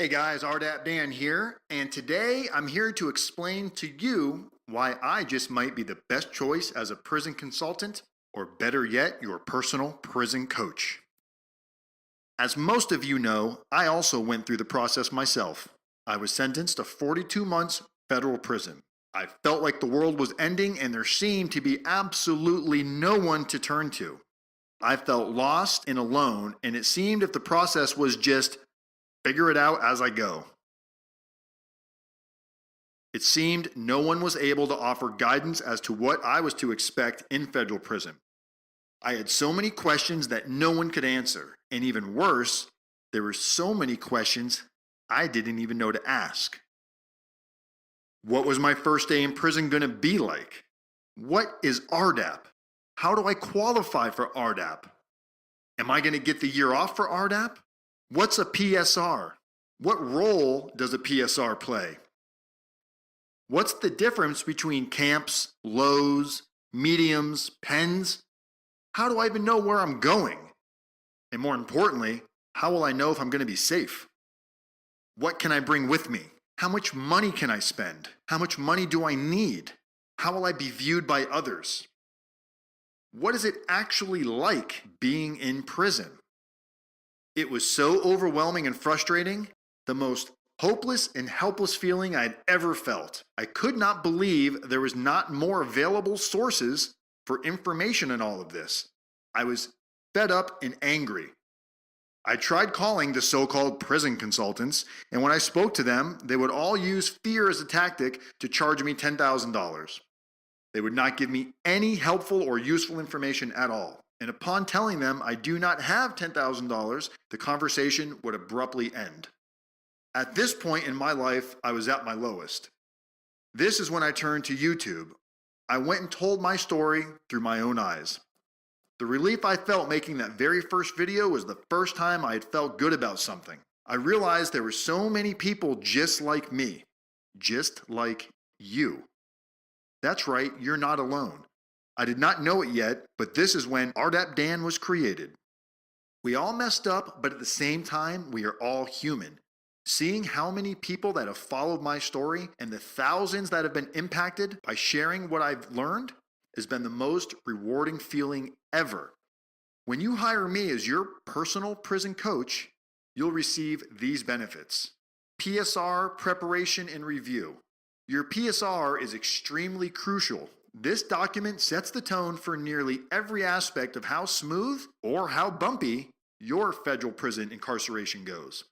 Hey guys, rdapdan here, and today I'm here to explain to you why I just might be the best choice as a prison consultant, or better yet, your personal prison coach. As most of you know, I also went through the process myself. I was sentenced to 42 months federal prison. I felt like the world was ending and there seemed to be absolutely no one to turn to. I felt lost and alone, and it seemed if the process was just figure it out as I go. It seemed no one was able to offer guidance as to what I was to expect in federal prison. I had so many questions that no one could answer, and even worse, there were so many questions I didn't even know to ask. What was my first day in prison going to be like? What is Rdap? How do I qualify for Rdap? Am I going to get the year off for Rdap? What's a PSR? What role does a PSR play? What's the difference between camps, lows, mediums, pens? How do I even know where I'm going? And more importantly, how will I know if I'm going to be safe? What can I bring with me? How much money can I spend? How much money do I need? How will I be viewed by others? What is it actually like being in prison? It was so overwhelming and frustrating, the most hopeless and helpless feeling I had ever felt. I could not believe there was not more available sources for information in all of this. I was fed up and angry. I tried calling the so-called prison consultants, and when I spoke to them, they would all use fear as a tactic to charge me $10,000. They would not give me any helpful or useful information at all. And upon telling them I do not have $10,000, the conversation would abruptly end. At this point in my life, I was at my lowest. This is when I turned to YouTube. I went and told my story through my own eyes. The relief I felt making that very first video was the first time I had felt good about something. I realized there were so many people just like me, just like you. That's right, you're not alone. I did not know it yet, but this is when rdapdan was created. We all messed up, but at the same time, we are all human. Seeing how many people that have followed my story and the thousands that have been impacted by sharing what I've learned has been the most rewarding feeling ever. When you hire me as your personal prison coach, you'll receive these benefits. PSR preparation and review. Your PSR is extremely crucial. This document sets the tone for nearly every aspect of how smooth or how bumpy your federal prison incarceration goes.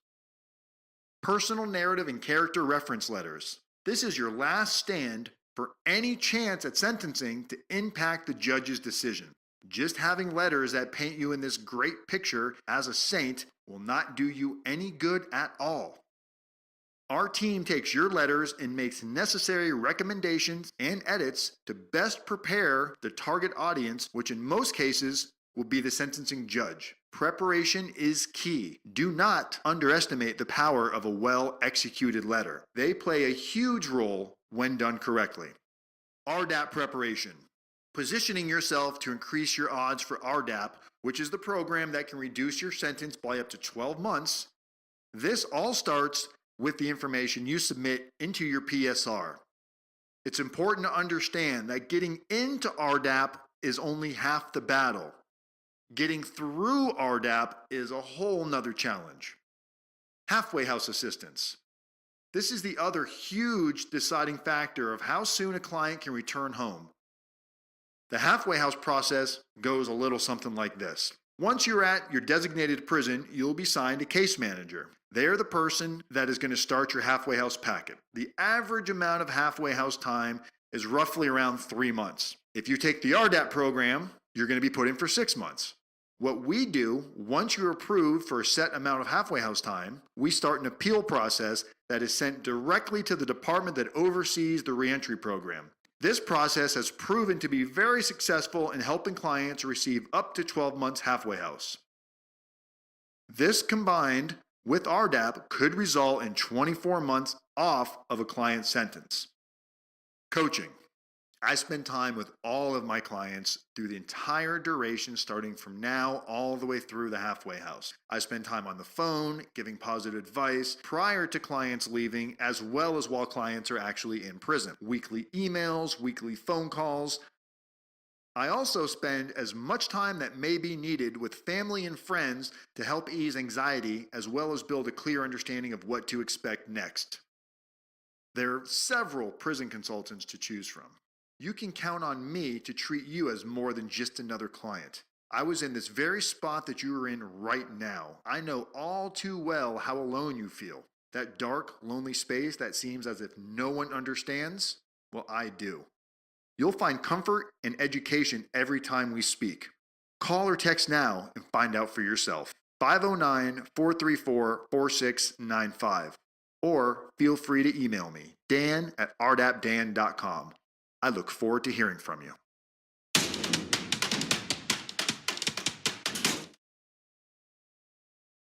Personal narrative and character reference letters. This is your last stand for any chance at sentencing to impact the judge's decision. Just having letters that paint you in this great picture as a saint will not do you any good at all. Our team takes your letters and makes necessary recommendations and edits to best prepare the target audience, which in most cases will be the sentencing judge. Preparation is key. Do not underestimate the power of a well-executed letter. They play a huge role when done correctly. Rdap preparation. Positioning yourself to increase your odds for Rdap, which is the program that can reduce your sentence by up to 12 months. This all starts with the information you submit into your PSR. It's important to understand that getting into Rdap is only half the battle. Getting through Rdap is a whole nother challenge. Halfway house assistance. This is the other huge deciding factor of how soon a client can return home. The halfway house process goes a little something like this. Once you're at your designated prison, you'll be assigned a case manager. They are the person that is going to start your halfway house packet. The average amount of halfway house time is roughly around 3 months. If you take the Rdap program, you're going to be put in for 6 months. What we do, once you're approved for a set amount of halfway house time, we start an appeal process that is sent directly to the department that oversees the reentry program. This process has proven to be very successful in helping clients receive up to 12 months halfway house. This combined with Rdap could result in 24 months off of a client's sentence. Coaching. I spend time with all of my clients through the entire duration, starting from now all the way through the halfway house. I spend time on the phone, giving positive advice prior to clients leaving, as well as while clients are actually in prison. Weekly emails, weekly phone calls. I also spend as much time that may be needed with family and friends to help ease anxiety, as well as build a clear understanding of what to expect next. There are several prison consultants to choose from. You can count on me to treat you as more than just another client. I was in this very spot that you are in right now. I know all too well how alone you feel. That dark, lonely space that seems as if no one understands? Well, I do. You'll find comfort and education every time we speak. Call or text now and find out for yourself. 509-434-4695. Or feel free to email me, dan@rdapdan.com. I look forward to hearing from you.